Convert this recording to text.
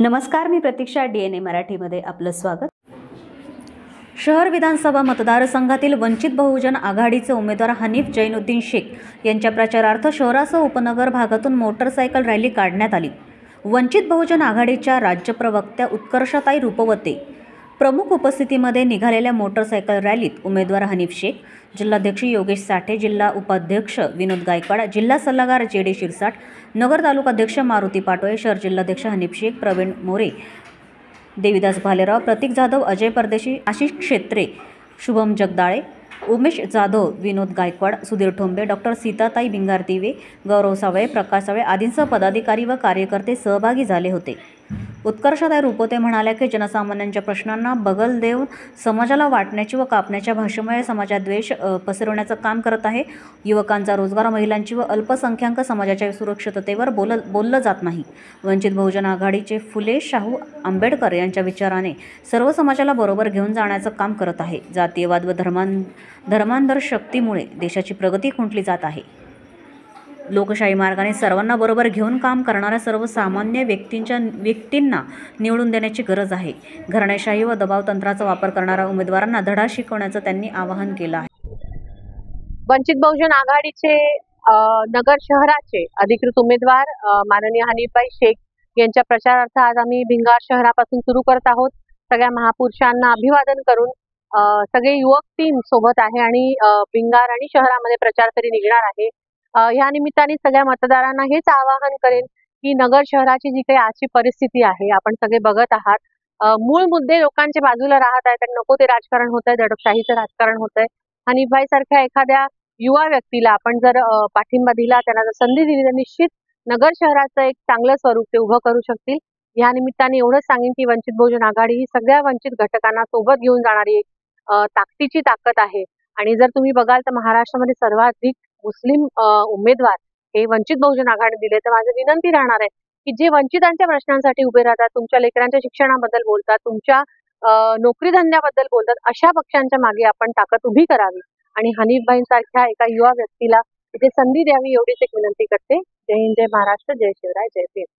नमस्कार, मी प्रतीक्षा. DNA मराठीमध्ये आपलं स्वागत. शहर विधानसभा मतदारसंघातील वंचित बहुजन आघाडीचे उमेदवार हनीफ जैनुद्दीन शेख यांच्या प्रचारार्थ शहरासह उपनगर भागातून मोटरसायकल रॅली काढण्यात आली. वंचित बहुजन आघाडीच्या राज्य प्रवक्त्या उत्कर्षताई रुपवते प्रमुख उपस्थितीमध्ये निघालेल्या मोटरसायकल रॅलीत उमेदवार हनीफ शेख, जिल्हाध्यक्ष योगेश साठे, जिल्हा उपाध्यक्ष विनोद गायकवाड, जिल्हा सल्लागार JD शिरसाट, नगर तालुकाध्यक्ष मारुती पाटोळे, शहर जिल्हाध्यक्ष हनीफ शेख, प्रवीण मोरे, देवीदास भालेराव, प्रतीक जाधव, अजय परदेशी, आशिष क्षेत्रे, शुभम जगदाळे, उमेश जाधव, विनोद गायकवाड, सुधीर ठोंबे, डॉक्टर सीताताई भिंगार दिवे, गौरव सावळे, प्रकाश सावळे आदींसह पदाधिकारी व कार्यकर्ते सहभागी झाले होते. उत्कर्षताई रुपवते म्हणाल्या की जनसामान्यांच्या प्रश्नांना बगल देऊन समाजाला वाटण्याची व कापण्याच्या भाषेमुळे समाजात द्वेष पसरवण्याचं काम करत आहे. युवकांचा रोजगार, महिलांची व अल्पसंख्याक समाजाच्या सुरक्षिततेवर बोललं जात नाही. वंचित बहुजन आघाडीचे फुले शाहू आंबेडकर यांच्या विचाराने सर्व समाजाला बरोबर घेऊन जाण्याचं काम करत आहे. जातीयवाद व धर्मांतर शक्तीमुळे देशाची प्रगती खुंटली जात आहे. लोकशाही मार्गाने सर्वांना बरोबर घेऊन काम करणाऱ्या सर्वसामान्य व्यक्तींना निवडून देण्याची गरज आहे. घराणेशाही व दबाव तंत्राचा वापर करणाऱ्या उमेदवारांना धडा शिकवण्याचं त्यांनी आवाहन केलं आहे. वंचित बहुजन आघाडीचे नगर शहराचे अधिकृत उमेदवार माननीय हनीफभाई शेख यांच्या प्रचारार्थ आज आम्ही भिंगार शहरापासून सुरू करत आहोत. सगळ्या महापुरुषांना अभिवादन करून सगळे युवक टीम सोबत आहे आणि भिंगार आणि शहरामध्ये प्रचार फेरी निघणार आहे. ह्या निमित्ताने सगळ्या मतदारांना हेच आवाहन करेन की नगर शहराची जी काही आजची परिस्थिती आहे, आपण सगळे बघत आहात, मूळ मुद्दे लोकांच्या बाजूला राहत आहेत आणि नको ते राजकारण होत आहे, दडपशाहीचं राजकारण होत आहे. हनीफभाई सारख्या एखाद्या युवा व्यक्तीला आपण जर पाठिंबा दिला, त्यांना जर संधी दिली तर निश्चित नगर शहराचं एक चांगलं स्वरूप ते उभं करू शकतील. या निमित्ताने एवढंच सांगेन की वंचित बहुजन आघाडी ही सगळ्या वंचित घटकांना सोबत घेऊन जाणारी एक ताकदीची ताकद आहे. आणि जर तुम्ही बघाल तर महाराष्ट्रामध्ये सर्वाधिक मुस्लिम उमेदवार हे वंचित बहुजन आघाडी दिले. तर माझी विनंती राहणार आहे की जे वंचितांच्या प्रश्नांसाठी उभे राहतात, तुमच्या लेकरांच्या शिक्षणाबद्दल बोलतात, तुमच्या नोकरी धंद्याबद्दल बोलतात, अशा पक्षांच्या मागे आपण ताकद उभी करावी आणि हनीफभाईंसारख्या एका युवा व्यक्तीला इथे संधी द्यावी, एवढीच एक विनंती करते. जय हिंद, जय महाराष्ट्र, जय शिवराय, जय भीम.